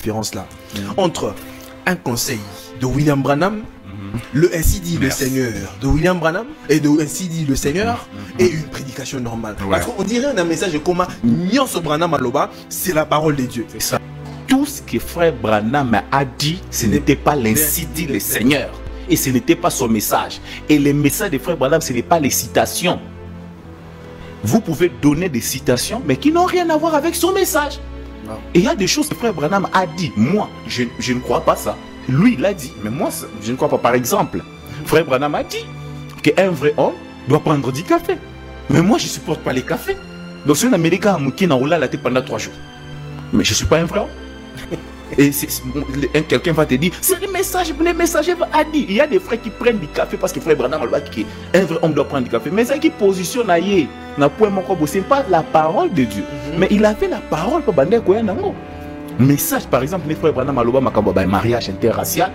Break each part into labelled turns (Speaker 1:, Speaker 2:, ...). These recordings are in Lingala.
Speaker 1: différence-là entre un conseil de William Branham, le ainsi dit le Seigneur de William Branham et de ainsi dit le Seigneur et une prédication normale. Parce qu'on dirait un message comme Nyonso Branham Aloba, c'est la parole de Dieu.
Speaker 2: C'est ça. Tout ce que frère Branham a dit, ce n'était pas l'ainsi dit le Seigneur. Et ce n'était pas son message. Et les messages de frère Branham, ce n'est pas les citations. Vous pouvez donner des citations, mais qui n'ont rien à voir avec son message. Et il y a des choses que frère Branham a dit. Moi, je ne crois pas ça. Lui, il a dit, mais moi, je ne crois pas. Par exemple, frère Branham a dit qu'un vrai homme doit prendre du café. Mais moi, je ne supporte pas les cafés. Donc, si un Américain qui n'a pas la tête pendant 3 jours, mais je ne suis pas un vrai homme. Et quelqu'un va te dire, c'est le message a dit. Il y a des frères qui prennent du café parce que frère Branham a dit qu'un vrai homme doit prendre du café. Mais ça qui positionne ce n'est pas la parole de Dieu. Mais il avait la parole pour bander quoi nango. Message par exemple, les frères Branham aloba makabo ba mariage interracial.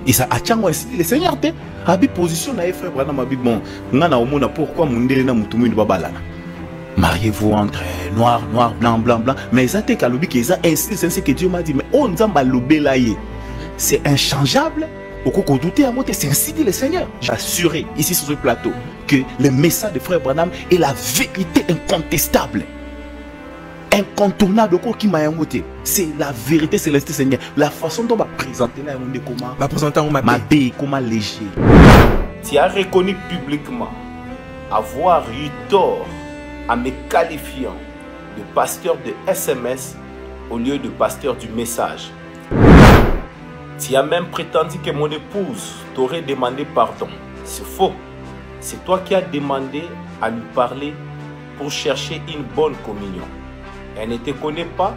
Speaker 2: Et ça a tchango le Seigneur te abi position na frère Branham abi bon ngana omona pourquoi mundele na mutumu ndo babalana. Mariez-vous entre noir, noir, blanc, blanc, blanc. Mais ça te kalobi que ça ainsi c'est que Dieu m'a dit mais on nzamba lobela ye. C'est inchangeable. Au coup douter à moi c'est ainsi dit le Seigneur. J'assurais ici sur ce plateau que le message de frère Branham est la vérité incontestable. Incontournable au qui m'a émouté. C'est la vérité céleste Seigneur. La façon dont on va présenter là comment
Speaker 1: va présenter
Speaker 2: ma paix comment léger. Tu as reconnu publiquement avoir eu tort en me qualifiant de pasteur de SMS au lieu de pasteur du message. Tu as même prétendu que mon épouse t'aurait demandé pardon. C'est faux. C'est toi qui as demandé à lui parler pour chercher une bonne communion. Elle ne te connaît pas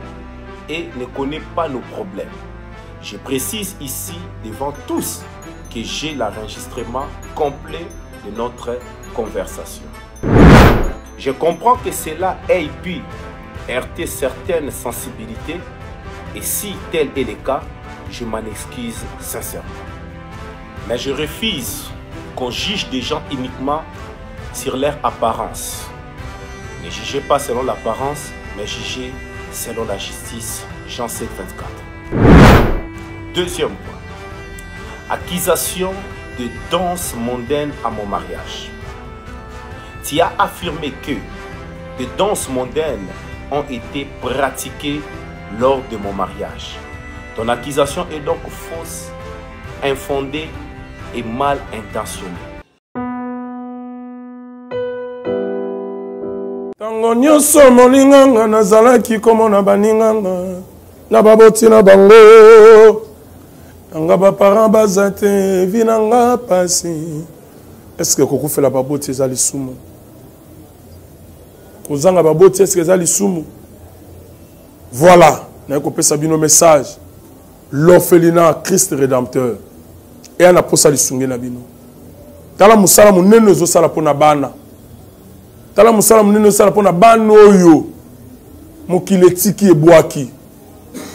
Speaker 2: et ne connaît pas nos problèmes. Je précise ici devant tous que j'ai l'enregistrement complet de notre conversation. Je comprends que cela ait pu heurter certaines sensibilités et si tel est le cas, je m'en excuse sincèrement. Mais je refuse qu'on juge des gens uniquement sur leur apparence. Ne jugez pas selon l'apparence, mais jugez selon la justice. Jean 7, 24. Deuxième point. Accusation de danse mondaine à mon mariage. Tu as affirmé que des danses mondaines ont été pratiquées lors de mon mariage. Ton accusation est donc fausse, infondée et mal intentionnée.
Speaker 3: Tango nyonso molinganga nazalaki komona baninganga na baboti na bango nanga baparent bazate vinanga pasi. Est-ce que kokufela baboti eza lisumu? Kozanga baboti est-ce que eza lisumu? Voilà, na kopesa bino message. L'orphelinat Christ rédempteur et ana posa lisungi na bino. Tala musala munene ozosala pona bana. Tala musala munene ozosala pona bana oyo mokili etiki ebwaki.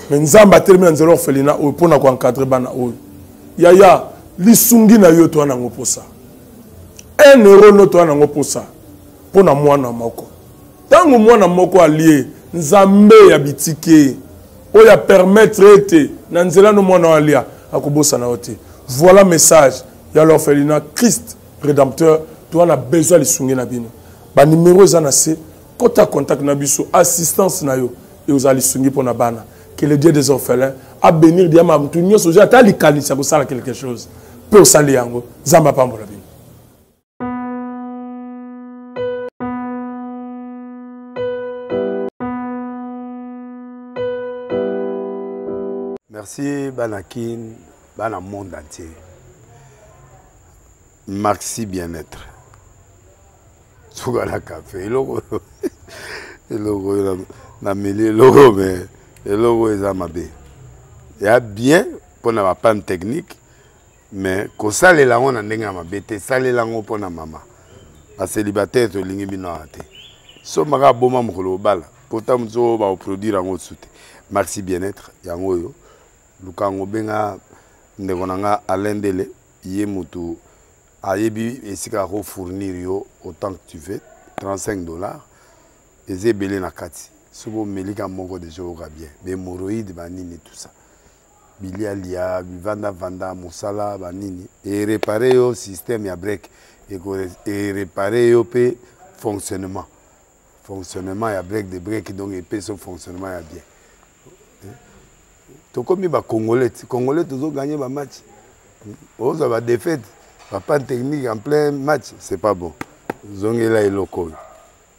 Speaker 3: Mais nzamba telemi na nzela orphelinat oyo pona ko encadrer bana oyo. Yaya lisungi na yo to ana ngoposa. 1 euro no to ana ngoposa pona mwana moko. Tango mwana moko alie nzambe ya bitike oya permettre ete na nzela no mwana alia akobosa na ote. Voilà message ya l'orphelinat Christ rédempteur to ana besoin lisungi na bino. Ba numéro za na se kota contact na biso assistance na yo et aux lisungi pona bana. Que le Dieu des orphelins a bénir diama mutu nyoso ja ta likanisa ko sala quelque chose. Peu sali yango zamba pambola bino.
Speaker 4: Merci Banakin, Bana monde entier. Merci bien-être. Sougala café, logo, na mêlé logo, mais le logo est amabé. Il y a bien pour la panne technique, mais quand ça les langues on a n'enga amabé, ça les langues pour la maman. La célibataire to lingi binoate. So maga boma mukolo bala. Pourtant mzo ba produire en autre. Merci bien-être, yango yo. Lukango benga ndekonanga alendele ye mutu ayebi esika fournir yo autant que tu veux $35 ezebele na kati sobo melika moko de jour bien hémorroïde banini tout ça bilialia vanda mosala banini et réparer yo système ya break et réparer yo pe fonctionnement ya break de break donc et pe son fonctionnement ya bien to comme ba congolais toujours gagner ba match oza ba défaite pas technique en plein match c'est pas bon zongela eloko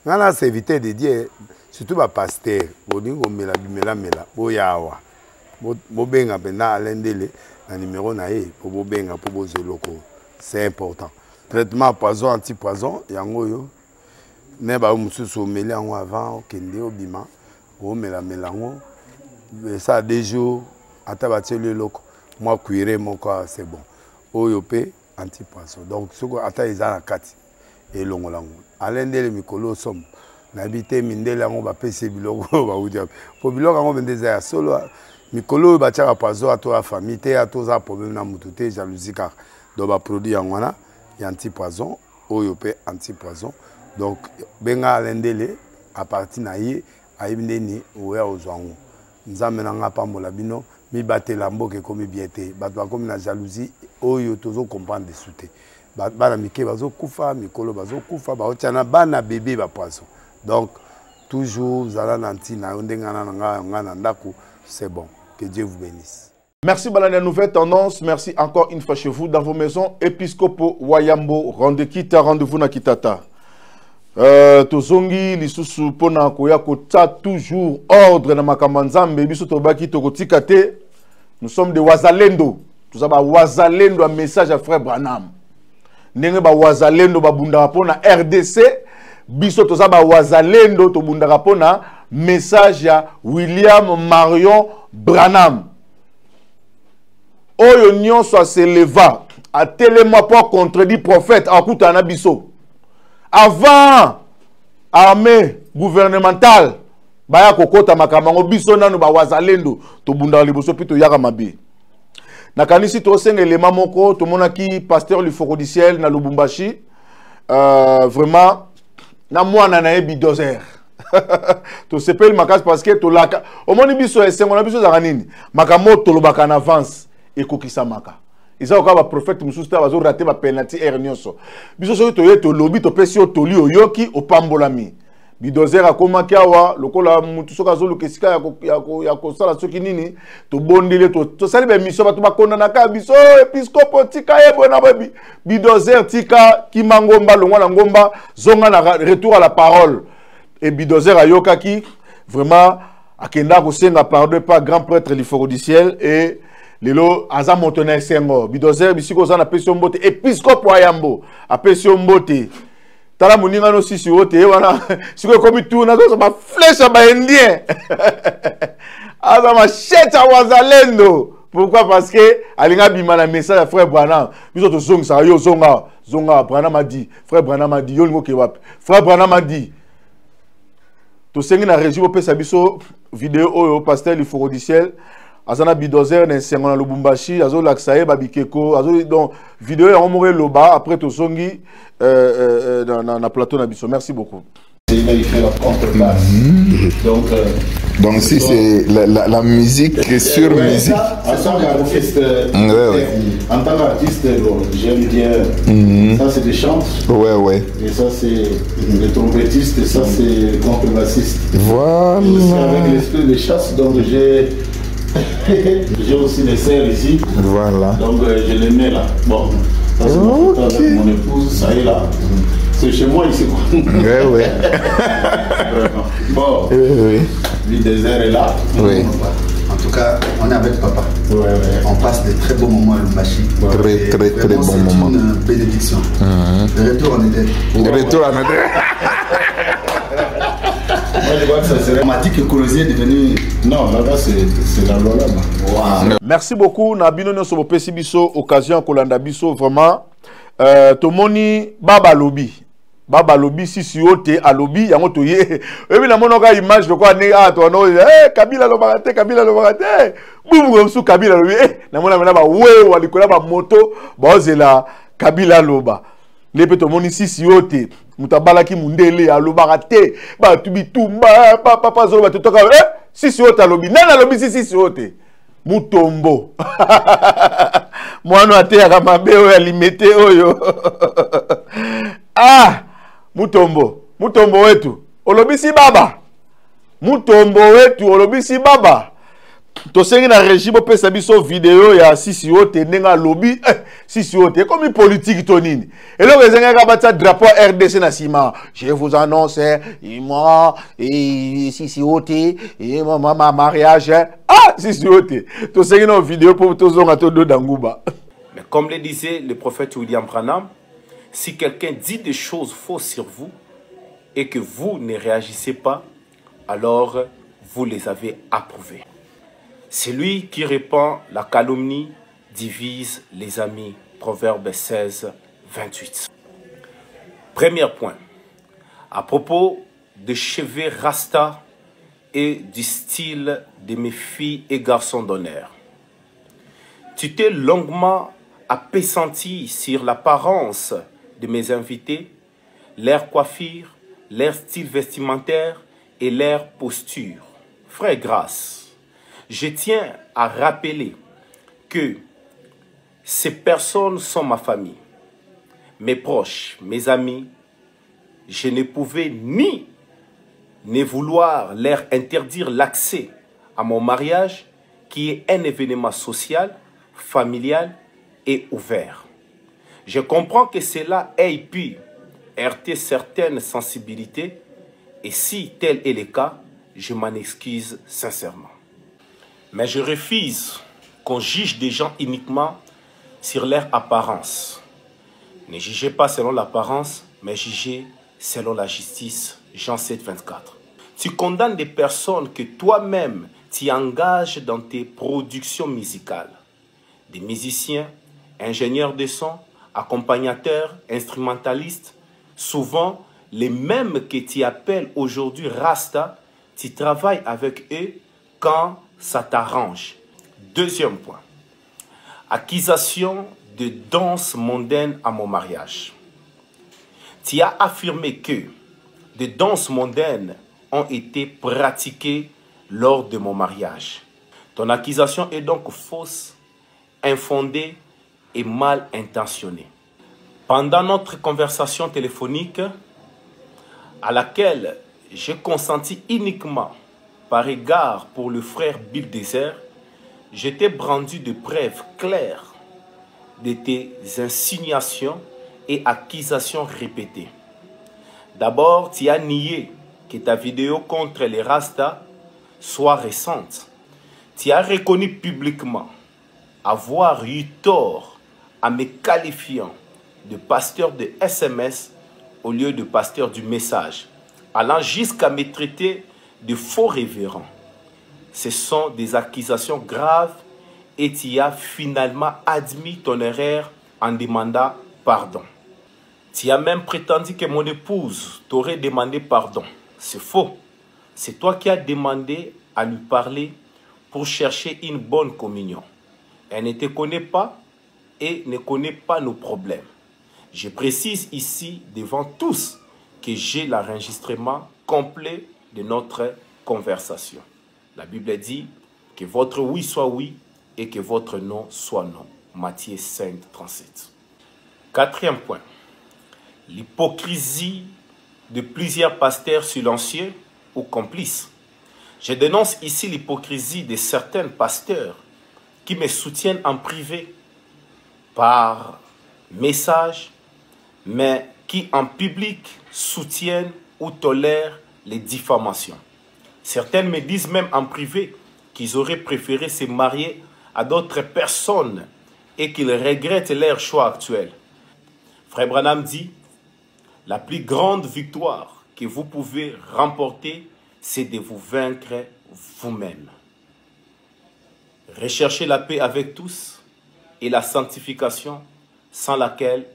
Speaker 4: ngana c'est éviter de dire surtout ba pasteur bolingo mela boyawa bobenga pena alendele na numéro na ye pour bobenga pour bozoloko c'est important traitement poison anti-poison yango yo ne ba mususu meli yango avant okende obima o mela ngo ça des jours ata bateli loko moi cuire moko c'est bon oyo pe anti-poison donc soko ata ezala kati elongolango alendele mikolo somme n'habité mindele yango ba pese biloko ba udia po biloko yango bendeza ya solo mikolo ba tchaka poison ato a famille te ato za problème na mututé jalousie car do ba produit yango na ya anti-poison oyo pe anti-poison donc benga alendele à partir na ye ayibindeni oya ozwango nzambe na nga pambola bino mi batela mboke komi biete bato bakomi na jalousie oyo tozo comprendre de souté bana mike bazo kufa mikolo bazo kufa baotiana bana bébé ba poisson donc toujours zala nantina ondengana nga na ndako c'est bon que Dieu vous bénisse.
Speaker 5: Merci Balana Nouvelle Tendance, merci encore une fois chez vous dans vos maisons. Episcopo Wayambo, rendez-vous na Kitata. Tozongi lisusu pona koya kota toujours ordre na makamanzambe biso tobaki tokotikate. Nous sommes des Wazalendo. Tout ça ba Wazalendo un message à frère Branham. Ndenge ba Wazalendo ba bundaka pona RDC biso to za ba Wazalendo to bundaka pona message ya William Marion Branham. Oyo nyonso se leva à télémoin pour contredire prophète à kutana biso. Avant armée gouvernementale baya kokota makamango biso nanu ba Wazalendo to bunda liboso pito yaka mabe. Na kanisi to senga elema moko to monaki pasteur Luforodiciel na Lubumbashi vraiment na mwana na ebi dozer. To sepel makas parce que to laka omoni biso esengo na biso za nini makamo to lobaka en avance ekokisa maka. Ils ont encore un prophète mususu ta bazo raté ba penalty ernioso. Biso so to yeto lobi to pesi otoli oyoki opambolami. Bidozer akoma kiawa lokola mutu soka zo lokesika ya ko sala soki nini to bondele to sali ba mission ba to ba kondana ka biso episcopo tika ebo na babi. Bidozer tika kimangomba longwa ngomba zonga na retour à la parole. Et Bidozer ayoka ki vraiment akenda ko senga pardon par grand prêtre Luforodiciel et lelo aza montona sengo Bidozer bisiko za na pesio mbote episcope Wayambo a pesio mbote tala moninga no sisi wote wana siko komi tu na zo ba flèche ba indien aza ma cheta Wazalendo. Pourquoi? Parce que alinga bima na message à frère Branham biso to zonga yo zonga Branham a dit frère Branham a dit yo lingo ke wapi frère Branham a dit to sengi na régie po pesa biso vidéo oyo pasteur Luforodiciel azana Bidozer na sengo na Lubumbashi azo laksaye babikeko azo donc vidéo ya omore loba après to songi na plateau na biso. Merci beaucoup.
Speaker 6: Il fait la contrebasse.
Speaker 7: Donc si c'est la musique sur musique.
Speaker 6: En tant qu'artiste, j'aime bien. Ça c'est des chants.
Speaker 7: Ouais.
Speaker 6: Et ça c'est les trompettistes et ça c'est le contrebassiste.
Speaker 7: Voilà.
Speaker 6: Avec l'esprit de chasse, donc j'ai aussi des sœurs ici.
Speaker 7: Voilà.
Speaker 6: Donc je les mets là. Bon. Ça c'est avec mon épouse, ça est là. C'est chez moi ici quoi.
Speaker 7: Ouais.
Speaker 6: Bon.
Speaker 7: Oui.
Speaker 6: Le désert est là.
Speaker 7: Oui.
Speaker 8: En tout cas, on est avec papa.
Speaker 6: Ouais.
Speaker 8: On passe de très bons moments à Lubumbashi.
Speaker 7: Très bons moments.
Speaker 8: C'est une bénédiction. De retour en Éden.
Speaker 6: Moi, je vois que ça serait.
Speaker 8: On m'a dit que Colosier est devenu.
Speaker 6: Non, là-bas, c'est la loi là-bas.
Speaker 8: Wow.
Speaker 5: Merci beaucoup. Nabino no sobo pesi biso occasion kolanda biso vraiment. Tomoni Baba Lobi si ote a lobby yango to ye. Et puis la monoka image de quoi né a to no Kabila lo barate bubu su Kabila lobi na mona mena ba we walikola ba moto ba ozela Kabila loba. les petits moni sisi yote mutabalaki mundele alobaka te ba tubitumba papa zo ba toka sisi yote alobi nana alobi sisi yote mutombo mwana ateyaka mabe oyo alimete oyo ah mutombo wetu olobisi baba mutombo wetu olobisi baba tosengi na régime pesa biso vidéo ya sisi yote nenga lobi sisi yote comme politique tonini et là vous avez battu drapeau RDC na sima je vous annonce moi et sisi yote et ma mariage ah sisi yote tosengi na vidéo pour tozonga to do danguba.
Speaker 2: Mais comme le disait le prophète William Branham, si quelqu'un dit des choses fausses sur vous et que vous ne réagissez pas, alors vous les avez approuvées. Celui qui répand la calomnie divise les amis. Proverbe 16, 28. Premier point. À propos des cheveux rasta et du style de mes filles et garçons d'honneur. Tu t'es longuement appesanti sur l'apparence de mes invités, leur coiffure, leur style vestimentaire et leur posture. Frère Grâce, je tiens à rappeler que ces personnes sont ma famille, mes proches, mes amis. Je ne pouvais ni ne vouloir leur interdire l'accès à mon mariage, qui est un événement social, familial et ouvert. Je comprends que cela ait pu heurter certaines sensibilités, et si tel est le cas, je m'en excuse sincèrement. Mais je refuse qu'on juge des gens uniquement sur leur apparence. Ne jugez pas selon l'apparence, mais jugez selon la justice. Jean 7, 24. Tu condamnes des personnes que toi-même t'y engages dans tes productions musicales. Des musiciens, ingénieurs de son, accompagnateurs, instrumentalistes, souvent les mêmes que tu appelles aujourd'hui Rasta, tu travailles avec eux quand ça t'arrange. Deuxième point. Accusation de danse mondaine à mon mariage. Tu as affirmé que des danses mondaines ont été pratiquées lors de mon mariage. Ton accusation est donc fausse, infondée et mal intentionnée. Pendant notre conversation téléphonique, à laquelle j'ai consenti uniquement par égard pour le frère Bill Désert, je t'ai brandi de preuves claires de tes insinuations et accusations répétées. D'abord, tu as nié que ta vidéo contre les Rastas soit récente. Tu as reconnu publiquement avoir eu tort en me qualifiant de pasteur de SMS au lieu de pasteur du message, allant jusqu'à me traiter de faux révérend. Ce sont des accusations graves et tu as finalement admis ton erreur en demandant pardon. Tu as même prétendu que mon épouse t'aurait demandé pardon. C'est faux. C'est toi qui as demandé à lui parler pour chercher une bonne communion. Elle ne te connaît pas et ne connaît pas nos problèmes. Je précise ici devant tous que j'ai l'enregistrement complet de notre conversation. La Bible dit que votre oui soit oui et que votre non soit non. Matthieu 5, 37. Quatrième point. L'hypocrisie de plusieurs pasteurs silencieux ou complices. Je dénonce ici l'hypocrisie de certains pasteurs qui me soutiennent en privé par message, mais qui en public soutiennent ou tolèrent les diffamations. Certains me disent même en privé qu'ils auraient préféré se marier à d'autres personnes et qu'ils regrettent leur choix actuel. Frère Branham dit, la plus grande victoire que vous pouvez remporter, c'est de vous vaincre vous-même. Recherchez la paix avec tous et la sanctification sans laquelle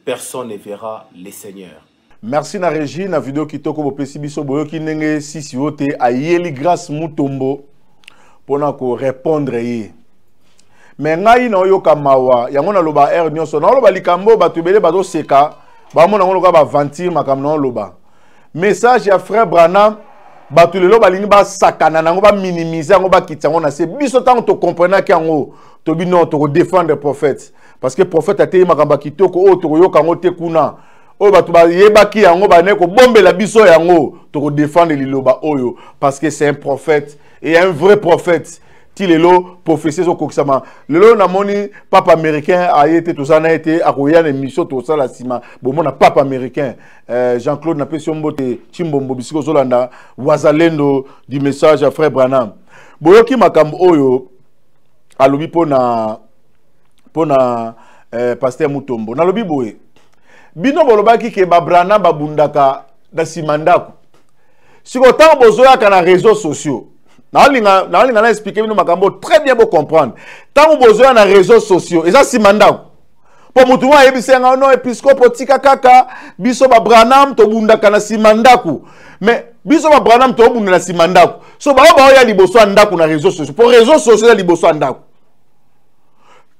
Speaker 2: personne ne verra le Seigneur.
Speaker 5: Merci na régie na vidéo kitoko bopesi biso boyo kinenge sisi yote ayeli grâce mutombo pona ko répondre ye. Mais ngai na yoka mawa yango na loba er nyonso na loba likambo batubele bazo seka bamona ngo loka ba ventir makamno loba message ya frère Branham batu lelo balingi ba sakana nango ba minimiser ngo ba kitango na se biso tango to comprendre que ngo to bino to défendre prophète parce que prophète a te makamba kitoko o to yoka ngo te kuna o batu ba yebaki yango ba ne ko bombela biso yango to défendre liloba oyo parce que c'est un prophète et un vrai prophète. Tilelo prophétie au Koksama. Lelo namoni papa américain a été tout ça n'a été à Royan émission tout ça la sima. Bon mon papa américain Jean-Claude n'a pas sombote Chimbombo bisiko Zolanda wazalendo du message à frère Branham. Boyoki makambo oyo alobi pona pasteur Mutombo. Na lobi boye. Bino bolobaki ke ba Branham babundaka da simandako. Siko tango bozoya kana réseaux sociaux. Na expliquer nous makambo très bien pour comprendre. Tant vous besoin na réseaux sociaux et ça si mandat. Pour mutuwa yebisenga no episcope tika kaka biso ba Branham to bunda kana si mandaku. Mais biso ba Branham to bunda na si mandaku. So ba ya liboso ndaku na réseaux sociaux. Pour réseaux sociaux liboso ndaku.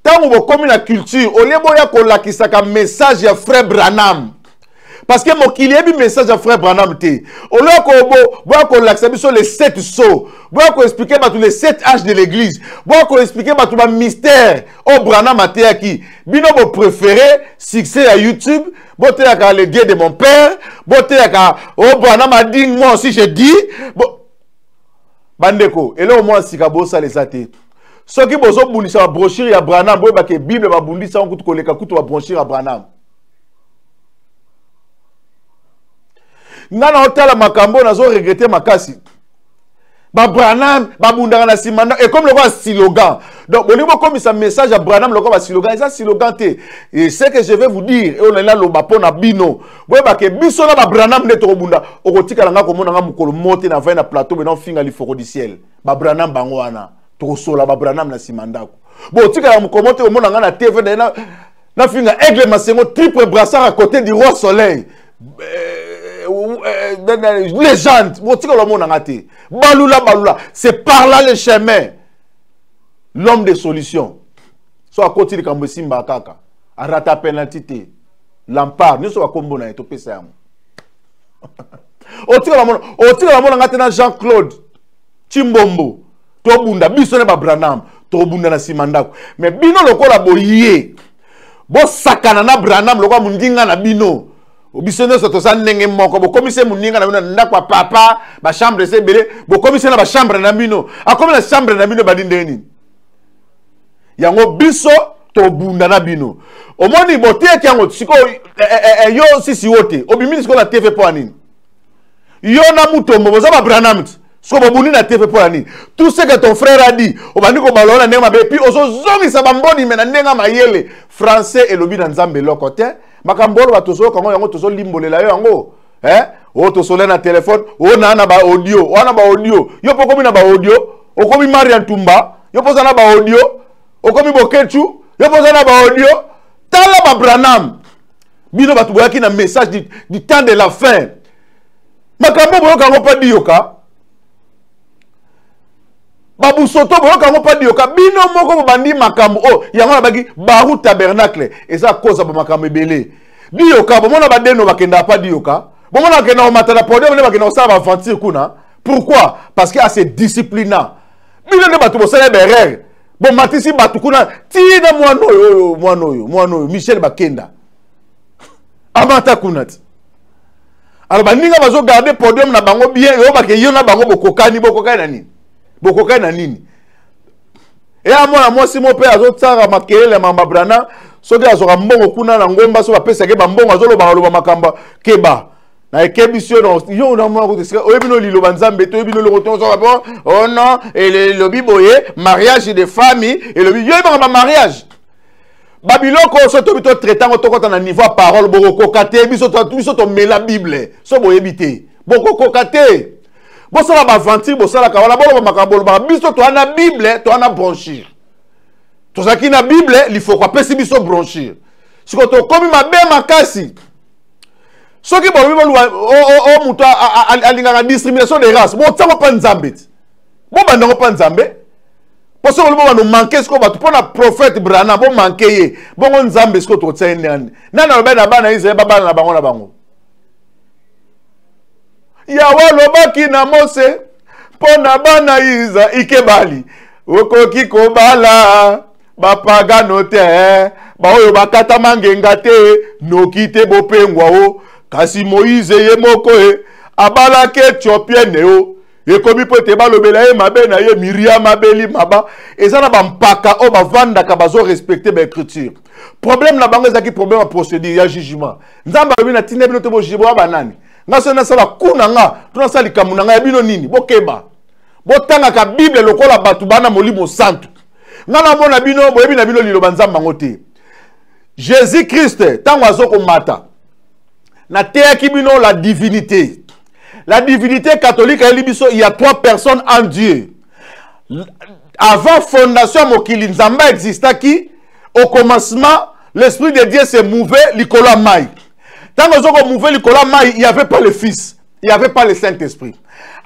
Speaker 5: Tant vous comme la culture, au lieu boya ko lakisaka message ya frère Branham. Parce que mon qu'il y a un message à frère Branham té. Au lieu qu'on l'accepte sur les 7 sceaux, qu'on explique tous les 7 âges de l'église, qu'on explique tout le mystère au Branham a été qui. Bino mon préféré, succès à YouTube, boté à le Dieu de mon père, boté à au Branham a dit moi aussi je dis. Bandeko, et là au moins si kabo ça les athées. Ceux qui bozo bundisa la brochure à Branham, boy que Bible va bundisa on coûte koleka coûte va brochure à Branham. Nana hôtel makambo nazo regretter makasi. Ba Branham ba bundanga na simanda et comme le roi slogan. Donc au niveau comme ça message à Branham le roi slogan et ça slogan té. Et ce que je vais vous dire et on est là lo bapo na bino. Boy ba ke biso na ba Branham ne to bunda okotika langa ko mona nga mukolo monter na na plateau mais non finga li foro du ciel. Ba Branham bango wana to sola ba Branham na simanda ko. Bon tika la mukomote ko mona nga na TV na finga aigle masengo triple brassard à côté du roi soleil. Légende, balula, c'est par là le chemin. L'homme des solutions. Soit à côté de Kambesimba Kaka, à rata penalty, l'empare, nous sommes à Kombo na etopé ça. Au tir la mona Jean-Claude Chimbombo, to bunda bisone ba Branham, to bunda na simandako. Mais bino lokola boyé. Bo sakana na Branham lokola mundinga na bino. Obisene soto sa ndenge moko bo komise muninga na bino ndakwa papa ba chambre se belé bo komise na ba chambre na bino akomi na chambre na bino badinde nini yango biso to bunda na bino omoni botie kyango siko yo sisi wote obimini siko na TV po anini yo na Mutombo boza ba Branham siko bobundi na TV po anini tout ce que ton frère a dit obandi ko balona ndenge mabe puis ozozongi sa bamboni mena ndenga mayele français et lobi na nzambe lokote makambolo batozo kango yango tozo limbolela yo yango o to solé na téléphone o na ba audio wana ba audio yo pokomi na ba audio okomi Marian Tumba yo poza na ba audio okomi Bokechu yo poza na ba audio tala ba Branham bino batu boyaki na message du temps de la fin makambo boyo kango pa dioka babu soto boyo kango pa dioka bino moko bandi makambo o yango na baki baru tabernacle eza cause ba makambo belé dioka bomona ba deno bakenda pa dioka bomona kena o matala podium ne bakena o sa ba aventure kuna pourquoi parce que assez disciplinant bino ne batu bosala berere bon matisi batu kuna tina mwanoyo Michel Bakenda amata kuna ti alors baninga bazo garder podium na bango bien yo bake yo na bango bokokani na nini et à moi si mon père azo tsara makelele mamba Branham soki azoka mbongo kuna na ngomba so bapesa ke bambongo azoloba loba makamba keba na ekebisio no yo na mo ko tsika oyebino liloba nzambe to oyebino lokoto so ba oh non et le biboye mariage de famille et le yo ba mariage babiloko so to bito traitant to kota na niveau parole boko kokate biso to mela bible so boyebite boko kokate bosala ba aventure bosala ka wala bolo makambo ba biso to ana bible to ana branchir to zaki na bible il faut quoi pesi biso branchir siko to komi mabe makasi soki bo bolo o muto alinga discrimination des races bo tsango pa nzambe bo bandango pa nzambe Parce que nous manquons ce qu'on va pour le prophète Branham, bon manquer, bon on zambe ce que tu sais nan na ba na bana Israël baba na bango na bango. Yawa lobaki na Mose pona bana Isa ikebali. Okoki kobala bapagano te ba oyo bakata mangenga te nokite bopengwa o kasi Moïse ye moko abala ke Éthiopienne o ekomi pote balobela ye mabe na ye Miriam abeli maba ezana bampaka o bavandaka bazo respecter ba écriture. Problème na bango ezaki problème à procédure ya jugement. Nzamba lobi na tinde bino te bo jibo banani. Ngaso na sala kuna nga tuna sali kamuna nga ya bino nini bokeba. Botanga ka Bible lokola batu bana molimo santu. Ngana mona bino boyebi na bino liloba nzamba ngote. Jésus Christ tango azoko mata. Na teyaki bino la divinité. La divinité catholique il y a 3 personnes en Dieu. Avant fondation mokili nzamba existaki au commencement l'esprit de Dieu se mouvait likola mai. Tant que zoko mouvait likola mai, il n'y avait pas le fils, il n'y avait pas le Saint-Esprit.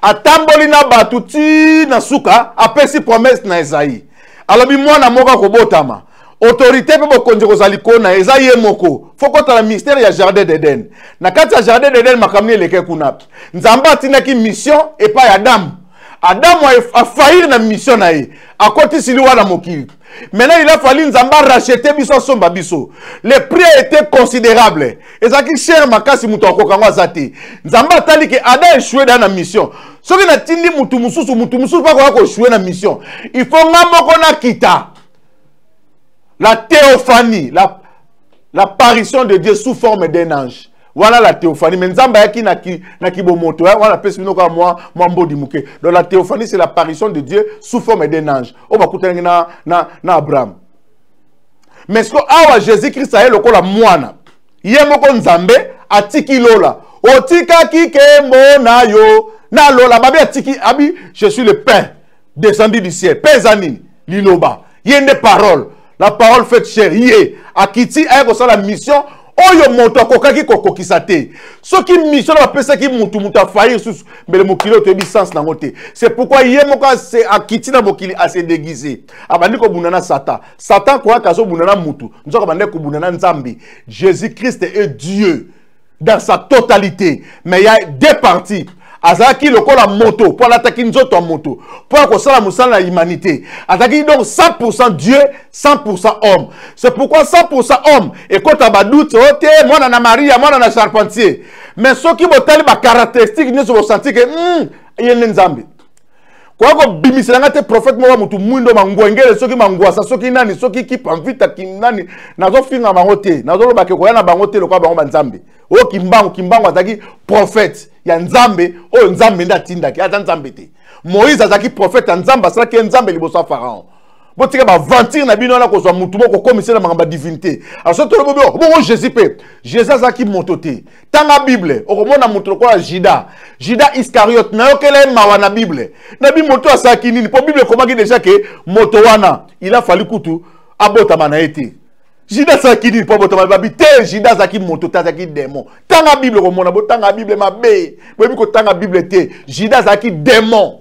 Speaker 5: Atambolina batuti na suka apesi promesse na Esaïe. Alors bi mwana moka kobotama. Autorité pe bokonje kozali kona Esaïe moko. Foko ta la mystère ya jardin d'Éden. Na kati ya jardin d'Éden makamni leke kuna. Nzamba tinaki mission et pas Adam. Adam a failli na mission na ye. A côté siliwa na mokili. Maintenant il a fallu nzamba racheter biso somba biso. Le prix a été considérable. Ezaki cher makasi muto akokango azate. Nzamba tali ke Adam échoué dans la mission. Soki na tindi mutu mususu pa ko échoué na mission. Il faut ngamoko na kita. La théophanie, l'apparition de Dieu sous forme d'un ange. Voilà la théophanie. Mais nzamba yaki na kibomoto, voilà pesino ka moi mbodi muke. Donc la théophanie c'est l'apparition de Dieu sous forme d'un ange. On va écouter na Abraham. Mais ce que awa Jésus-Christ a lokola mwana. Yemoko nzambe atiki lola. Otika kikembo na yo na lola babi atiki abi je suis le pain descendu du ciel. Pezani liloba. Yende parole. La parole fait chair. Yé akiti ayeko sa la mission. Oyo moto akokaki kokokisa te. Soki mission va pesa ki mutu faillir sous mais le mokili otebi sens na ngote. C'est pourquoi yé moka se akiti na mokili a se déguiser. Abandi ko bunana Satan. Satan kwa kaso bunana mutu. Nzoka bande ko bunana nzambi. Jésus-Christ est Dieu dans sa totalité. Mais il y a 2 parties. Azaki lokola moto pour l'attaquer nzoto moto pour que ça la musala la humanité. Azaki donc 100% Dieu, 100% homme. C'est pourquoi 100% homme et quand tu as doute oté moi na Maria, moi na charpentier. Mais ceux qui botali ba caractéristiques ne se ressentir que yene nzambe. Kwa ko bimisela ngate prophète mo mutu mwindo mangwengele soki mangwasa soki nani soki ki pamvita kinani nazo finga bangote nazo loba ke ko yana bangote lokwa bango banzambe. O kimbango azaki prophète ya nzambe o nzambe nda tindaki ata nzambe te. Moïse azaki prophète nzambe asala ke nzambe liboso ya Pharaon. Botika ba ventir na bino na ko zo mutu moko komisela mangamba divinité. Alors so to bobo bon Jésus pe. Jésus azaki motote. Tanga Bible okomona mutu ko Judas. Judas Iscariote na yokele mawa na Bible. Na bi moto asaki nini po Bible komaki déjà que moto wana il a fallu kutu abota mana ete. Judas sakini po botama babite Judas zaki moto tazaki démon. Tanga Bible ko mona bo tanga Bible mabe. Bo bi ko tanga Bible te. Judas zaki démon.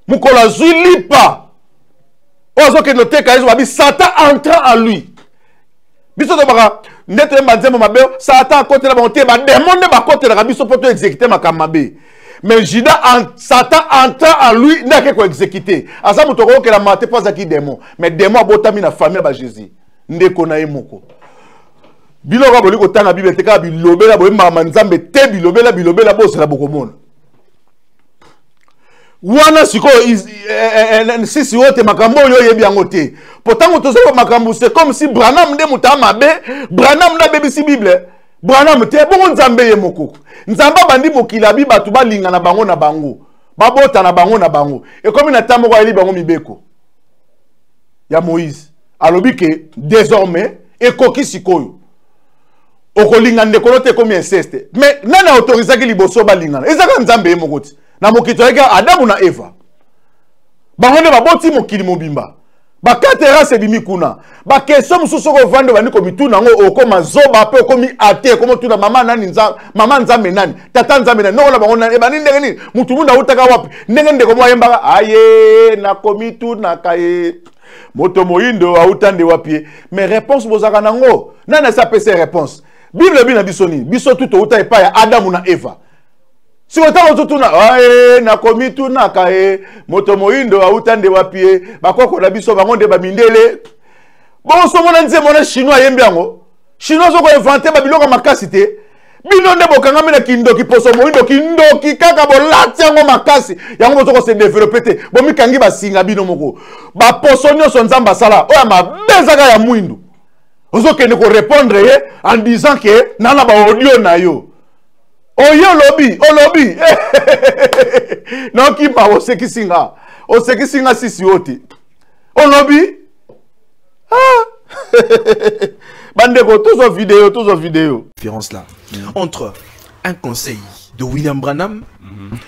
Speaker 5: Mukola zulipa. Ozo ke note ka ezo babi Satan entrant en lui. Biso to baka ndete mbanzemo mabe Satan côté la bonté ba démon ne ba côté la biso poto exécuter makamabe. Mais Judas Satan entrant en lui n'a que ko exécuter. Asa mutoko ke la maté pas zaki démon. Mais démon abotami na famille ba Jésus. Ndeko na emoko biloko boli ko tanga Bible te ka bilobela boye mama nzambe te bilobela bosse la bokomona wana siko sisi wote makambo yo yebi yango te pourtant to so makambo c'est comme si Branham nde mutama be Branham na bebisi Bible Branham te bongo nzambe yemoko nzamba bandi mokila bi batu balinga na bango babota na bango et comme na tambo ko eli bango mibeko ya Moïse alobi que désormais ekoki sikoyo okolinga ndeko te comme inceste mais nana autorisaki liboso balingana ezaka nzambe mokoti na mokito eka Adamu na Eva bango ne baboti mokili mobimba ba 4 heures c'est bimi kuna ba question mususu ko vendre bani ko mituna ngo okoma zoba pe komi ate komo tuna mama nani mama nzambe nani tata nzambe nani no la bango nani bani ndenge ni mutu munda utaka wapi ndenge ndeko mo yemba aye na komi tuna kaye moto moindo autande wapi mais réponse bozaka nango nana sa pese réponse bible bina bisoni biso tuto uta epa ya Adam na Eva. Si vous avez tout na na komi tout na kae moto moindo autande wapie bakoko na biso bangonde ba mindele bon so mona nze mona chinois yembiango chinois zo ko inventer ba biloko makasi te bino nde bokanga mena kindoki poso moindo kindoki kaka bolati yango makasi yango bozoko se développer te bo mikangi ba singa bino moko ba poso nyonso nzamba sala oya mabezaka ya muindu ozo kende ko répondre en disant que nana ba audio na yo. Oh yo lobby non qui pa o sekisinga sisi oti o lobby bandeko tous vidéo
Speaker 1: différence là entre un conseil de William Branham,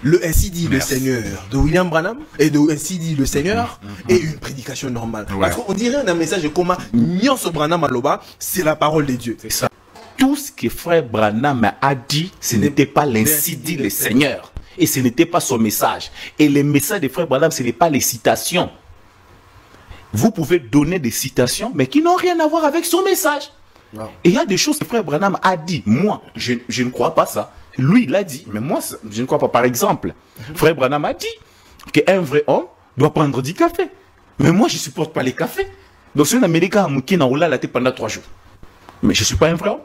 Speaker 1: le ainsi dit le Seigneur de William Branham et de ainsi dit le Seigneur et une prédication normale. Parce qu'on dirait un message comme Nyonso Branham Aloba, c'est la parole de Dieu.
Speaker 2: C'est ça. Tout ce que frère Branham a dit, ce n'était pas l'ainsi dit le Seigneur. Et ce n'était pas son message. Et les messages de frère Branham, ce n'est pas les citations. Vous pouvez donner des citations, mais qui n'ont rien à voir avec son message. Wow. Et il y a des choses que frère Branham a dit. Moi, je ne crois pas ça. Lui, il a dit, mais moi, je ne crois pas. Par exemple, frère Branham a dit qu'un vrai homme doit prendre du café. Mais moi, je ne supporte pas les cafés. Donc, si un Américain qui n'a pas la tête pendant 3 jours, mais je ne suis pas un vrai homme.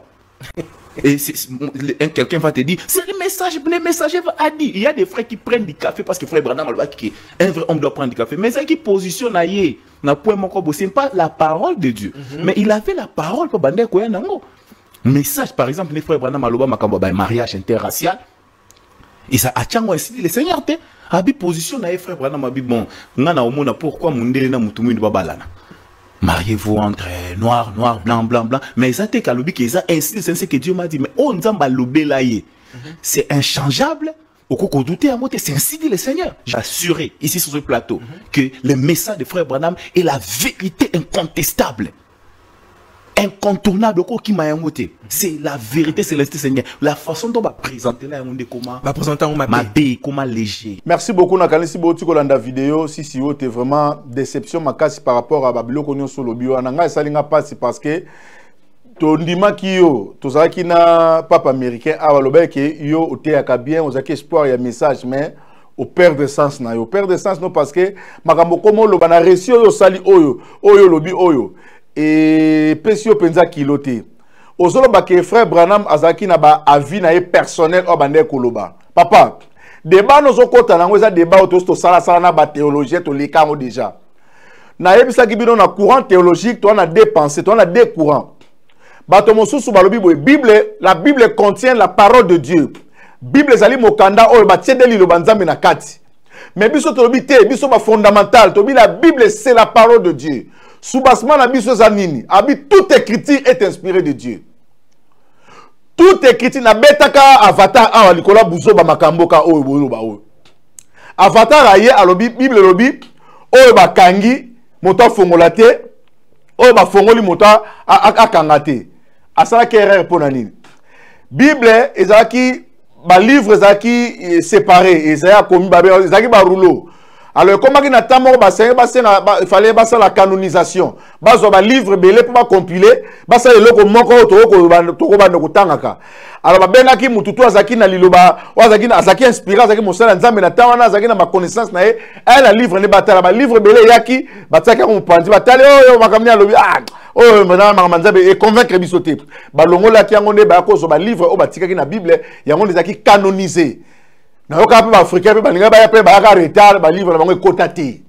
Speaker 2: Et quelqu'un va te dire, c'est le messager a dit. Il y a des frères qui prennent du café parce que frère Branham a dit qu'un vrai homme doit prendre du café. Mais ça qui positionne ailleurs, ce n'est pas la parole de Dieu. Mais il avait la parole pour bander quoi nango. Message par exemple les frères Branham aloba makambo ba mariage interracial. Et ça a tchango ainsi le Seigneur te abi position na frère Branham abi bon ngana omona pourquoi mundele na mutumu ndo babalana. Mariez-vous entre noir, blanc. Mais ça t'est qu'à l'obi que ça ainsi c'est ce que Dieu m'a dit. Mais on nzamba lobé là c'est inchangeable. Au coup qu'on doutait à moi, c'est ainsi dit le Seigneur. J'ai assuré ici sur ce plateau que le message de frère Branham est la vérité incontestable. Incontournable au qui m'a émouté. C'est la vérité, c'est le Seigneur. La façon dont on va présenter là, on est comment léger.
Speaker 5: Merci beaucoup Nakanisi Boti Kolanda vidéo. Si t'es vraiment déception makasi par rapport à Babilo Konyo sur le bio. Ananga salinga passe parce que ton dima ki yo, to za ki na papa américain avalobe ke yo oteaka bien, ozaki espoir ya message mais au perd de sens na yo. Perd de sens non parce que makambo komo lo bana resi yo sali oyo lobi oyo. Et pesio penza kiloté ozolo ba ke frère Branham azaki na ba avis na personnel o bande koloba papa débat nozo kota nango eza débat to sala na ba théologie to likango déjà na yebisa ki bino na courant théologique to na deux pensées to na deux courants bato mosusu balobi boye la Bible contient la parole de Dieu. Bible zali mokanda o ba tiendeli lo banzambe na kati mais biso to lobi te biso ba fondamental to bi la Bible c'est la parole de Dieu. Soubassement na biso zanini abi toute écriture est inspirée de Dieu. Toute écriture na betaka avatar a likola buzo ba makambo ka oyo boyo ba oyo. Avatar aye alobi Bible lobi oyo ba kangi moto fongola te oyo ba fongoli moto akanga te. Asala ke erreur pona nini. Bible ezaki ba livre ezaki séparé ezaya komi ba ezaki ba rouleau. Alors, comment il il fallait la canonisation. Bazo livre belé pour compiler, basa le loko moko to tangaka. Alors benga ki mututu azaki na liloba, azaki inspiré, azaki mosala nzambe na tawana, azaki na ma connaissance na e, la livre ne batala ba livre belé yaki, bataka ko pandi batale oyo makamni alobi oh maintenant manzabe et convaincre bisoté. Ba longola ki ngonde ba ko so ba livre o batika ki na Bible, yango ezaki canonisé. Na yoka pe africain pe balinga ba pe ba ka retard ba livre na bango ekotati.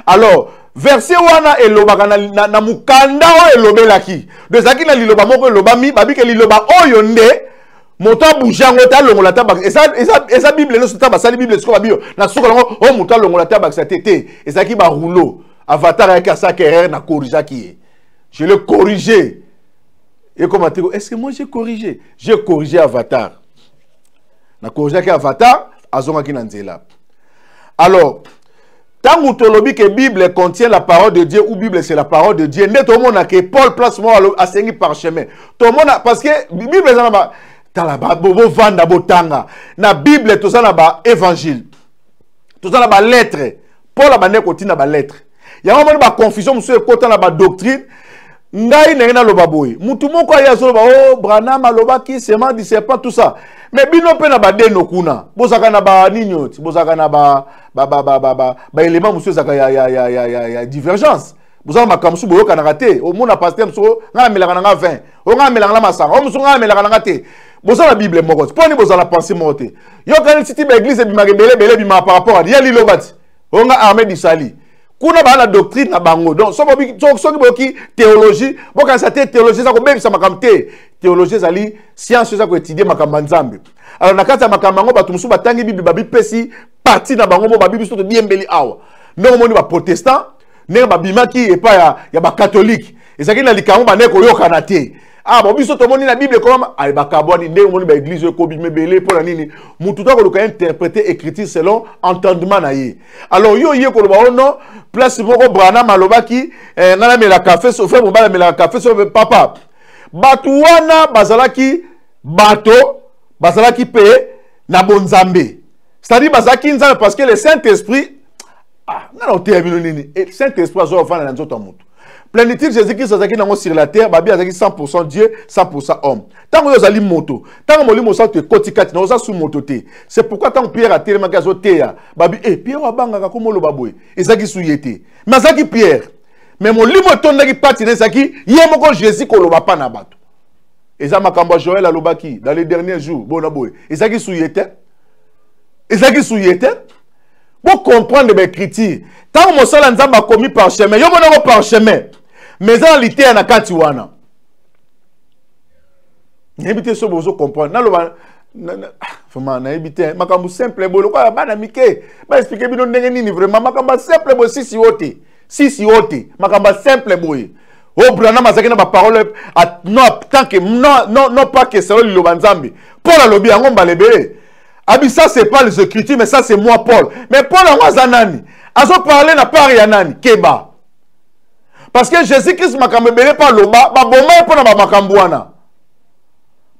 Speaker 5: Alors verset wana elobaka na mukanda o elobelaki. De zaki na liloba moko elobami babi ke liloba oyo nde moto bujango ta longola tabak. Esa Bible no sota ba sali Bible siko babio na soko lango o moto longola tabak sa tete. Ezaki ba rouleau avatar avec sa erreur na corrigea qui. Je l'ai corrigé. Et comment tu est-ce que moi j'ai corrigé? J'ai corrigé avatar. Na corrigé qui avatar azonga ki na nzela. Alors Tant que tolobi que Bible contient la parole de Dieu ou Bible c'est la parole de Dieu, ne tout le monde a que Paul place moi à seguir par chemin. Tout le monde a, parce que Bible c'est là-bas, t'as là-bas, bobo vanda botanga. Na Bible tout ça là-bas évangile, tout ça là-bas lettre. Paul a bané continue là-bas lettre. Il y a un moment de confusion monsieur côté là-bas doctrine. Ngai nengena loba boy. Mutu moko ya zo ba oh Branham aloba ki sema di c'est pas tout ça. Mais bino pe na ba deno kuna. Bozaka na ba ninyoti, bozaka na ba élément monsieur zaka ya divergence. Bozaka makamsu boyo kana raté. O mona pasteur mso nga melaka na 20. O nga melaka na masanga. O mso nga melaka na te. Bozala Bible moko. Poni bozala pensée moté. Yo kana titi ba église bi magebele bima par rapport à ya lilobati. O nga armée du sali. Kuna ba la doctrine na bango donc so ki théologie boka sa théologie ça ko bebi sa makamte théologie zali science ça ko étudier makamba nzambe alors na kata makamba ngo batu musu batangi bible babi pesi partie na bango mo babi biso to biembeli awa ndongo moni ba protestant ne ba bimaki et pas ya ba catholique ezaki na likango ba ne ko yokana te ah bon biso to moni na bible comment ay ba kaboni ndenge moni ba église ko bi mebele pour na nini mutu to ko luka interpréter écriture selon entendement na ye alors yo ye ko lo ba non place moko Branham alobaki ngana mela café so fait mobala mela café so papa batu wana bazalaki bato bazalaki pe na bonzambe c'est-à-dire bazalaki nzambe parce que le Saint-Esprit ah ngana otéamino nini et Saint-Esprit azo ofana na nzoto mutu plénitude Jésus-Christ azaki nango sur la terre babi azaki 100% Dieu 100% homme tango yo zali moto tango molimo sa te kotikati na oza sous moto te c'est pourquoi tango Pierre a tellement gazo teya babi Pierre abanga ko molo baboy ezaki souyete mais azaki Pierre mais molimo tondaki pati na ezaki ye moko Jésus ko loba pa na bato eza makambo Joël alobaki dans les derniers jours bona boy ezaki souyete pour comprendre mes critiques tant que mosala nzamba commis par chemin yo monako par chemin mais en réalité na kati wana n'habite so bozo comprendre na loba vraiment na habite makambu simple bolo kwa bana mike ba expliquer bino ndenge nini vraiment makambu simple bo sisi wote makambu simple boy o Branham azaki na ba parole non tant que non pas que c'est le lobanzambi pour la lobby yango mbalebele. Abi ça c'est pas les écritures mais ça c'est moi Paul. Mais Paul en wazanani. Azo parler na part ya nani keba. Parce que Jésus-Christ makambe belé par loba ba boma pour na makambu wana.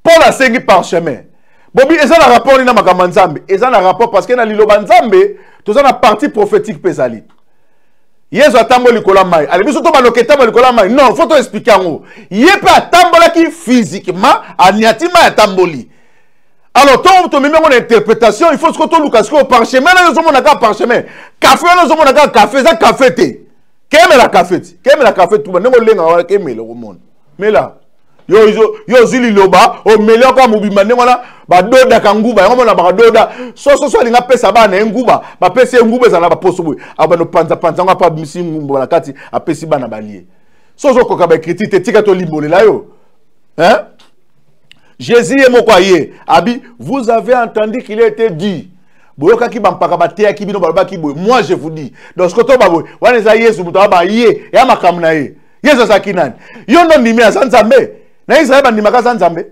Speaker 5: Paul a segui par chemin. Bobi eza na rapport na makambu nzambe. Eza na rapport parce que na liloba nzambe toza na partie prophétique pesali. Yesu atambo likola mai. Ali biso to ba loketa ba likola mai. Non, faut to expliquer ngo. Yepe atambola ki physiquement aniatima atamboli. Alors, quand on met mon interprétation, il faut que tu lucas au parchemin, nous sommes d'accord parchemin. Café, nous sommes d'accord café, ça café té. Qu'est-ce que la café? Qu'est-ce que la café tout le monde? Nous sommes qu'est-ce que le monde? Mais là, yo zili loba, au meilleur comme mubimane wala, ba doda kanguba, on a ba doda. So linga pesa ba na nguba, ba pesa nguba za na ba poso. Aba no panza on pas misi ngumba la kati, a pesi ba na balier. So ko ka ba critique tika to limbole là yo. Hein? Jésus est mon croyé. Abi, vous avez entendu qu'il a été dit. Moi je vous dis. Donc ce que tu vas voir, Yesu mutaba ye, ya makamna ye. Yesu sakinan. Yo non nimi azanzambe. Na Israël ba nimaka zanzambe.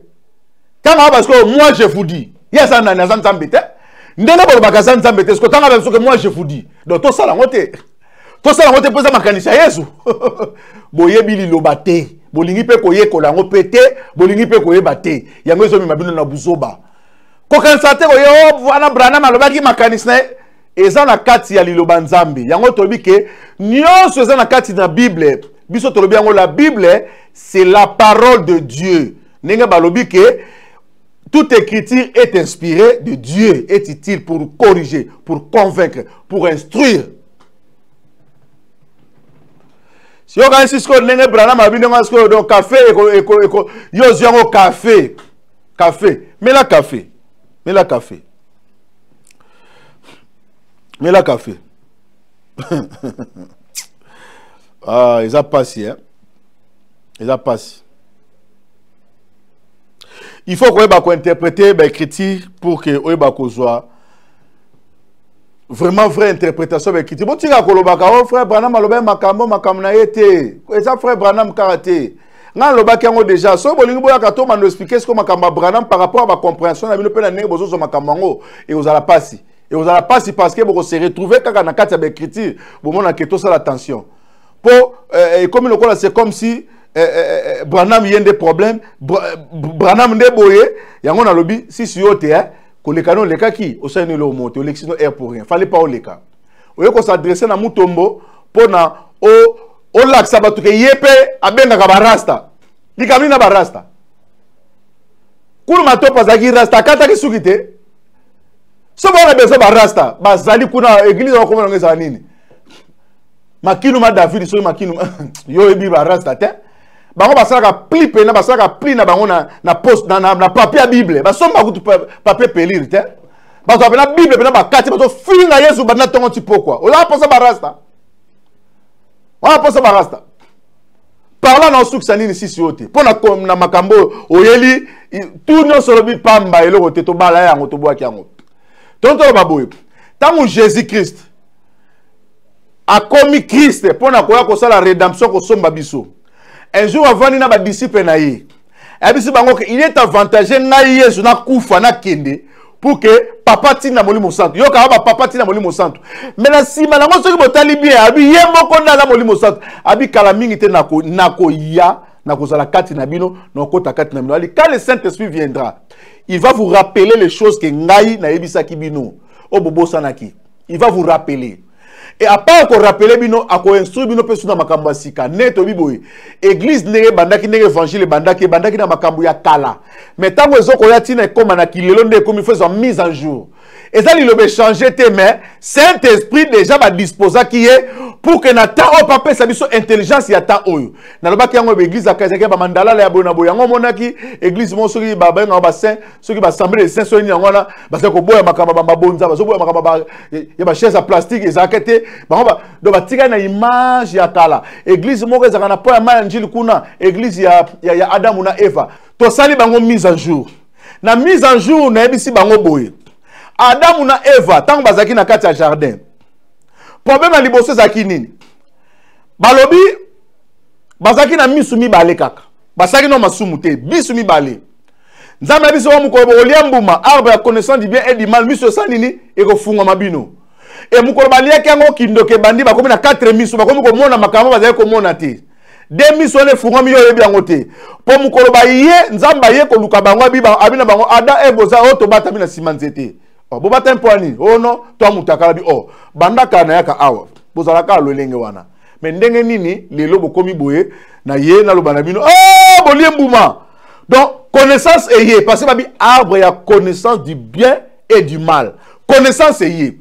Speaker 5: Tanga parce que moi je vous dis. Yesa na zanzambe te. Ndena bo baka zanzambe te. Ce que tanga parce que moi je vous dis. Donc to sala ngote. To sala ngote poza makanisa Yesu. Boye bili lobate. Bolingi pe koye kolango pété, bolingi pe koye baté. Yango ezo mi mabino na buzoba. Ko kansate koyo wana Branham alobaki makanisna eza na kati ya liloba nzambe. Yango tolobi ke nyonso eza na kati na Bible. Biso tolobi yango la Bible c'est la parole de Dieu. Nenga balobi ke toute écriture est inspirée de Dieu, est utile pour corriger, pour convaincre, pour instruire. Si on a ce nenge Branham a bien donc café yo ziango café mais la café ah ils a passé hein il faut qu'on interpréter l'écriture pour que oeba kozwa vraiment vraie interprétation avec qui bon tira kolobaka oh frère Branham aloba makambo na yete ça frère Branham karaté nga lobaki yango déjà so bolingi boya ka to mando expliquer ce que makambo Branham par rapport à ma compréhension na bino pe na ndenge bozo makambo ngo et aux ala pasi Et vous allez pas si parce que vous se retrouvez quand on a quatre écriture, vous montrez que ça l'attention. Pour comme le c'est comme si Branham y a des problèmes, Branham ne boye, y a un lobby si sur yote que les canons les cas qui au sein de l'eau monte, au lexino air pour rien. Fallait pas au les cas. Au lieu qu'on s'adresse à Mutombo pour na au lac sabatu que yepe abenga kabarasta. Di kamina barasta. Kulu mato pasaki rasta kata ki sukite. So ba na beso barasta, bazali kuna église wa komona ngeza nini. Makinu ma David so makinu yo ebi barasta te. Bango basaka pli pena basaka pli na bango na post na papier bible. Ba somba kutu papier pelir te. Ba so na bible pena ba kati ba so fili na Yesu ba na tongo ti pokwa. O la posa barasta. On posa barasta. Parla na suksanini sisi yote. Pona na makambo oyeli tout non solobi pamba eloko te to bala yango to boaki yango. Tonto baboye. Tango Jésus-Christ a commis Christ pona koya ko sala rédemption ko somba biso. Un jour avant na ba disciple na ye. Abisi bango il est avantagé na Yesu na kufa na kende pour que papa tina molimo santo. Yo ka ba papa tina molimo santo. Mais na sima na ngoso ki botali bien abi ye moko na molimo santo. Abi kala mingi te nako ya nako sala kati na bino na kota kati na bino. Ali quand le Saint-Esprit viendra, il va vous rappeler les choses que ngai na yebisa ki bino. O bobo sanaki. Il va vous rappeler. Et à part qu'on rappelle bino, à qu'on instruit bino pe suna makambo sika neto biboy. Église nege bandaki nege évangile bandaki na makambo ya kala. Mais tant que ezoko ya tina koma na kilelo nde comme il faut mise en jour. Et ça il le changer tes mains, Saint-Esprit déjà va disposer qui est pour que na temps au papa sa biso intelligence ya temps oyo. Na loba ki yango église akazeke ba mandala la bona boya ngo monaki église mo soki ba ba ba saint soki ba assemblée de saint so ni yango na ba se ko boya makamba ba bonza ba so boya makamba ba ya ba chaise à plastique ezakete ba do ba tika na image ya kala. Église moko ezaka na po ya manjili kuna église ya Adam na Eva. To sali bango mise en jour. Na mise en jour na ebisi bango boye. Adam na Eva tant bazaki na kati ya jardin. Problème na liboso zaki nini? Balobi bazaki na misu mibale kaka. Basaki no masumu te, bisu mibale. Nzambe biso wa mukolo olia mbuma arbre ya connaissance du bien et du mal miso sanini eko funga mabino. E mukolo baliaki yango kindoke bandi bakomi na 4 misu bakomi ko mona makambo bazali ko mona te. De miso ne funga miyo yebi yango te. Po mukolo ba ye nzamba ye ko luka bango abina bango ada eboza oto bata bina simanzete. Oh, bo bata mponi oh non to mutakala bi oh banda kana yaka awa bozala ka lolenge wana mais ndenge nini lelo bokomi boye na ye na lobana bino oh bolie mbuma donc connaissance est parce que babi arbre ya connaissance du bien et du mal connaissance est ye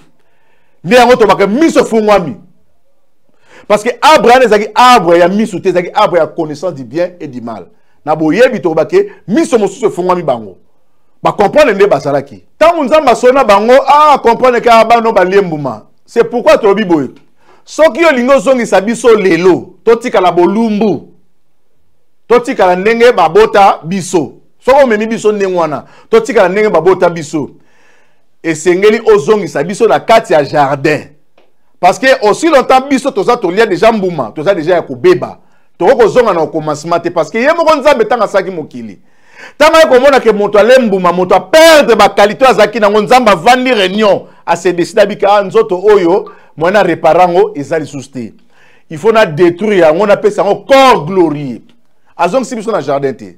Speaker 5: ni yango to baka miso fungwami parce que arbre ezaki arbre ya miso te ezaki arbre ya connaissance du bien et du mal na boyebi to baka miso mosusu fungwami bango ba comprendre nde basalaki tant nzamba sona bango comprendre ka ba no ba liembuma c'est pourquoi to biboye soki yo lingo zongi sabiso lelo totika la bolumbu totika la ndenge babota biso soko memi biso ndengwana totika la ndenge babota biso esengeli ozongi sabiso na kati ya jardin parce que aussi longtemps biso toza to lia déjà mbuma toza déjà ya kobeba toko zonga na commencement te parce que ye moko nzambe tanga saki mokili. Tama ko mona ke moto alembuma moto perdre ba qualité azaki na nzamba vandi réunion a se décider bika nzoto oyo mona réparango ezali susté. Il faut na détruire on appelle ça un corps glorieux. Azong sibiso na jardin te.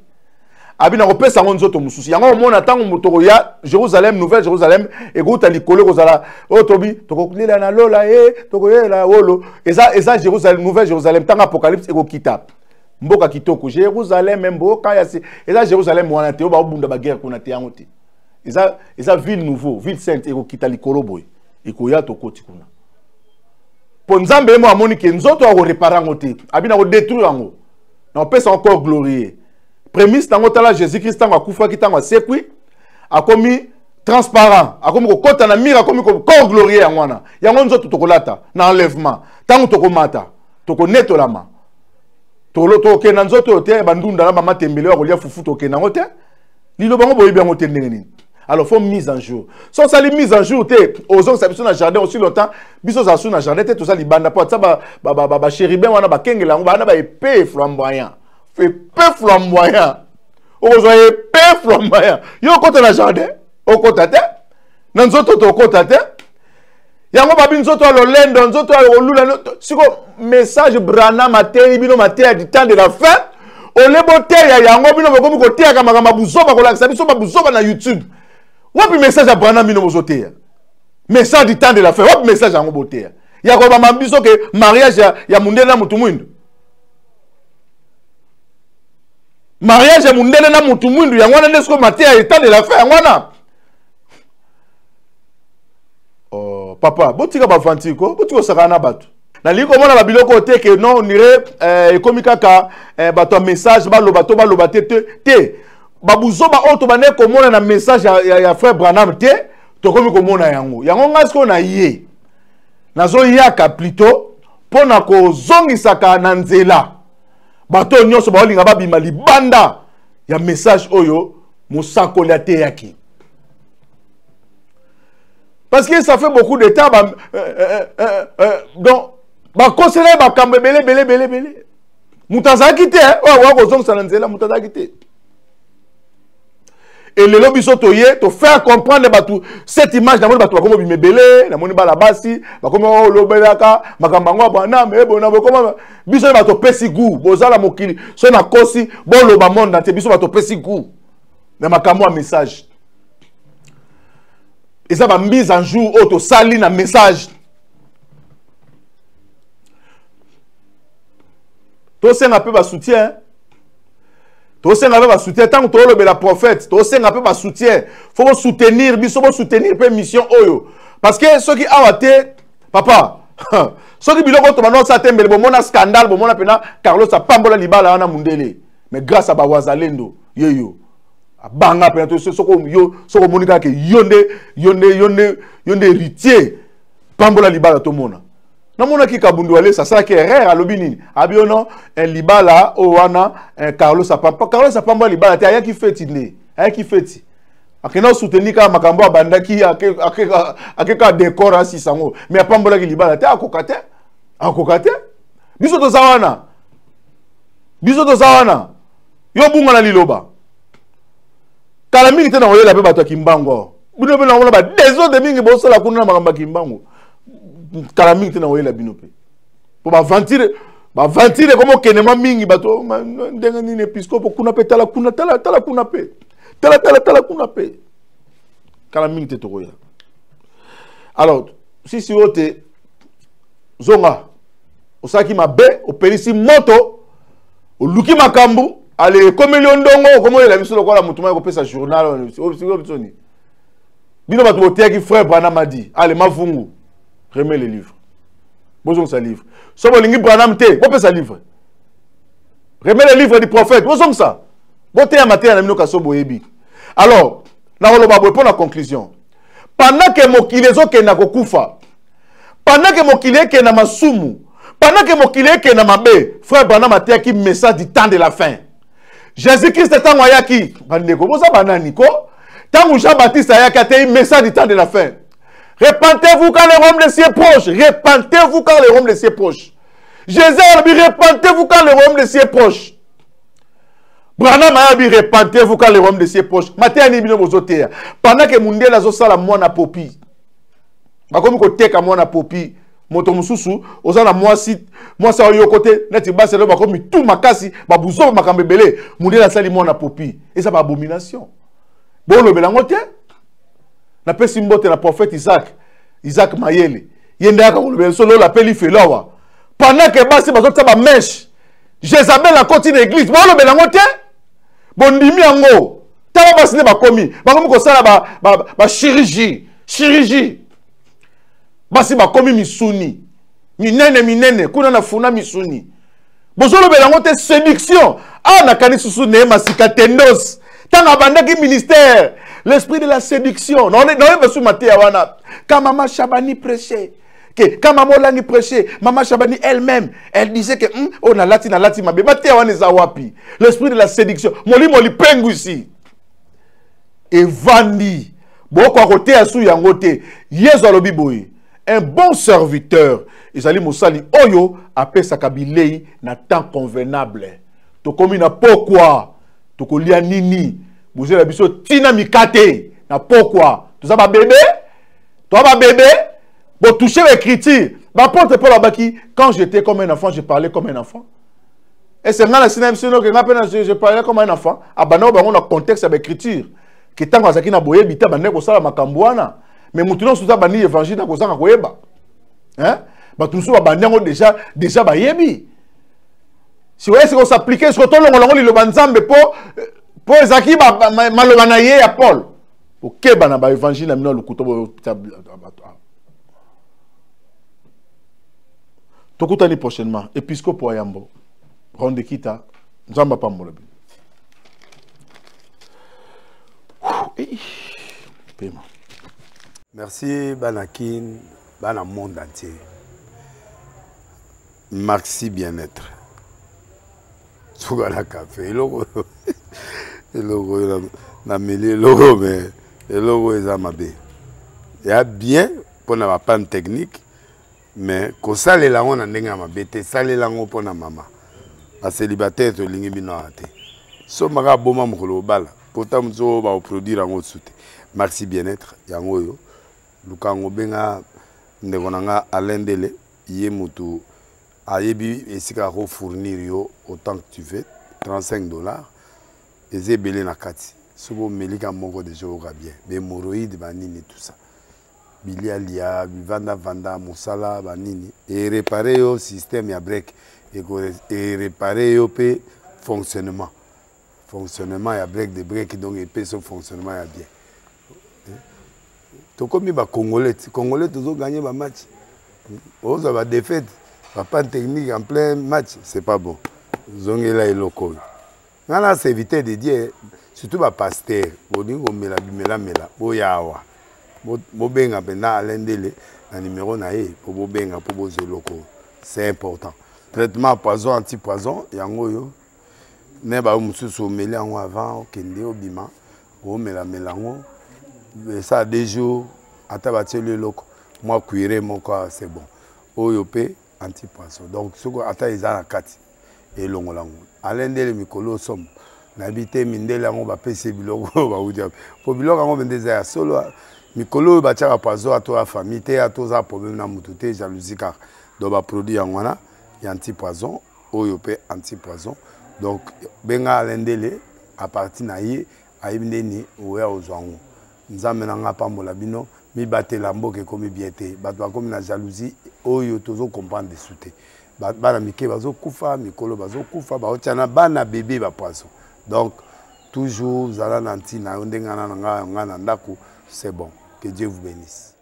Speaker 5: Abina ko pesa nzoto mususi. Yango mona tango moto ya Jérusalem nouvelle Jérusalem e go ta likolo ko zala otobi toko lela na lola toko yela wolo eza Jérusalem nouvelle Jérusalem tango apocalypse e go kita. Mboka kitoko Jérusalem mboka ya si eza Jérusalem wana te ba bunda ba guerre kuna te yango te eza ville nouveau ville sainte eko kita likolo boy eko ya to koti kuna po nzambe mo amoni ke nzoto a ko réparer ngo te abina ko détruire ngo na pesa encore glorieux prémisse tango tala Jésus-Christ tango akufa ki tango sekwi akomi transparent akomi ko kota na mira akomi ko corps glorieux yango nzoto to kolata na enlèvement tango to komata to ko netolama to ke nanzoto te bandunda na mama tembele wa kolia fufu to ke nango te lilo bango boyebi yango te ndenge nini alors faut mise en jour so ça les mise en jour te ozong sa biso na jardin aussi longtemps biso za su na jardin te to ça libanda po ça ba chérubin wana ba kengela ngo bana ba épée flamboyant ozo épée flamboyant yo kota na jardin o kota te nanzoto to kota te yango babi nzoto ya lolendo nzoto ya olula siko message Branham materi bino materi du temps de la fin olebo te ya yango bino bokomi ko te ya makambo buzoba ko lakisa biso ba buzoba na YouTube wapi message ya Branham bino bozote ya message du temps de la fin wapi message yango bote ya ko ba mabiso ke mariage ya mundele na mutu mwindu mariage ya mundele na mutu mwindu yango na ndesko materi ya temps de la fin yango na papa, botika ba fantiko, botiko sakana batu. Na liko mona ba biloko te ke non nire ekomika ka bato message ba loba te ba buzo ba auto ba ne komona na message ya frère Branham te to komi komona yango. Yango ngasko na ye. Nazo yaka plutôt pona ko zongisaka na nzela. Bato nyonso ba olinga ba bima libanda ya message oyo musako la te yaki. Parce que ça fait beaucoup de temps. Donc, conseiller belé. Moutaza quitté. Moutaza quitté. Et le lobby sotoye, te faire comprendre cette image dans le bateau. Comme il me belé, la moniba la bassi, comme on l'obelaka, makambango bana, mais bon, comment biso bateau pesi goût, bozala mokili, son a kosi, bon le monde dans tes biso bateau pesi goût. Mais makambo message. Et ça va mise en jour auto sali na message. To senga pe ba soutien. To senga pe ba soutien tant que to le la prophète, to senga pe ba soutien. Faut soutenir, biso faut soutenir pe mission oyo. Parce que ceux qui awate papa, ceux qui biloko to mano sa tembe bo mona scandale, bo mona pena Carlos a pambola libala na mundele. Mais grâce à ba wazalendo, yeyo. Banga penato soko monika ke yonde héritier pambola libala to mona na mona ki kabundu ale ça ça ke erreur alobini abiono un libala o wana Carlos apambola libala te ayaki feti ne ayaki feti akena soutenir ka makambo abandaki akeka décor asi sango mais apambola ki libala te akokate biso to zawana yo bunga na liloba kala mingi te na oyela pe bato kimbango bino pe na ngona ba deso de mingi bo sala kuna makamba kimbango kala mingi te na oyela bino pe po ba ventire comme kenema mingi bato ndenga ni episcope kuna pe tala kuna pe tala kuna pe kala mingi te tokoya. Alors si ote zonga osaki mabe opelisi moto oluki makambu allez, comme il y a un dongo, comment il a vu sur le quoi la moutouma il sa journal, bino batoté qui frère Branham a dit, allez ma fungu, remets les livres, besoin sa livre. So bolingi Branham te, bon sa livre, remets les livres du prophète, besoin ça, bon te amaté na mino kaso boyebi. Alors, na holo babo pour la conclusion, pendant que mokile zo ke na kokufa, pendant que mokile ke na masumu, pendant que mokile ke na mabe, frère Branham a été qui message du temps de la fin. Jésus-Christ est en Wayaki. Tant Jean-Baptiste a un message du temps de la fin. Repentez-vous quand le royaume de cieux est proche. Repentez-vous quand le royaume de cieux est proche. Jésus a dit repentez-vous quand le royaume de cieux est proche. Branham a dit repentez-vous quand le royaume de cieux est proche. Pendant que Mundé a dit la moine à popi. Comme que teka moine à popi. Moto mususu ozana moi ça yo côté neti base le ba comme tout makasi ba buzo makambebele mundi la sali mona popi et ça ba abomination bon le belangote na pesi mbote na prophète Isaac Mayele yenda ka le solo la peli felowa pendant que base ba zota ba mèche Jézabel a continué l'église bon le belangote bon ndimi yango tala base ne ba komi ba komi ko sala ba chirurgie basi ba komi misuni minene kuna na funa misuni bozolo belango te séduction na kanisi susu ne masika tendos tanga bandaki ministère l'esprit de la séduction non besu matia wana quand maman Chabani prêchait quand maman Langi prêchait maman Chabani elle-même elle disait que on a lati mabe matia wana za wapi l'esprit de la séduction moli pengu ici et vandi boko côté asu yango te yezo lobi boy. Un bon serviteur, Isali Moussali Oyo, appelle sa kabilei na temps convenable. To komi na pourquoi, to kolia nini, vous avez biso tina mikate, na pourquoi. Tu sais ba bébé, toi ba bébé, Pour toucher l'écriture. L'apôtre Paul Abaki, quand j'étais comme un enfant, je parlais comme un enfant. Et c'est dans le cinéma, je parlais comme un enfant. On a un contexte avec l'écriture. Qui tant que na boye bita bande ko sala makambwana. Mais mutuno suza bani évangile na ko sanga koyeba. Hein? Ba tout ça bandango déjà ba yebi. Si vous voulez s'appliquer sur tout le banzambe pour ezaki maloba na ye ya Paul. OK bana ba évangile na mino le couteau. Tokutani prochainement épiscope Ayambo. Ronde kita nzamba pambola.
Speaker 4: Merci Banakin, Bana monde entier. Maxi bien-être. Sougala café, logo na mêlé logo mais logo ezamabe. Il y a bien pour na panne technique mais ko sale la on ndenge mabe te sale la ngo pona mama. A célibataire to lingi bino ate. So maga boma mokolo bala. Pourtant nous va produire en haute soute. Maxi bien-être yango yo. Lukango benga ndekonanga alendele yé mutu ayebi esika ko fournir yo autant que tu veux $35 et belé na kati. Sobo melika moko de jour bien. Be moroïde banini tout ça. Bilialia, vanda musala banini et réparer yo système ya break et réparer yo pe fonctionnement. Fonctionnement ya break de break donc et pe son fonctionnement ya bien. To comme ba congolais toujours gagner ba match. On va défaite, pas technique en plein match, c'est pas bon. Zongela et local. Nana c'est éviter de dire surtout ba pasteur, bodingo mela boyawa. Bo benga pena alendele na numéro na e pour bo benga pour bo local. C'est important. Traitement poison anti-poison yango yo. Ne ba mususu meli en avant kende obima, o melango. Ça des jours à tabater le loco moi cuire mon corps c'est bon oyopé anti-poisson donc ce que ata izana kati et longolango alendele mikolo som nabité mindela ngo ba pese biloko ba udia po biloko ngo bendeza ya solo mikolo ba tchaka poisson à toi famille te à toi problème na mututé jalousie car do ba produit ngwana ya anti-poisson oyopé anti-poisson donc benga alendele à partir na ye ayibindeni oya ozwango nzambe na nga pambola bino mi batela mboke komi bien te bato bakomi na jalousie oyo tozo comprendre de souté bana mike bazo kufa mikolo bazo kufa baotiana bana bébé ba poisson donc toujours zala nanti na ndengana nga na ndako c'est bon que Dieu vous bénisse.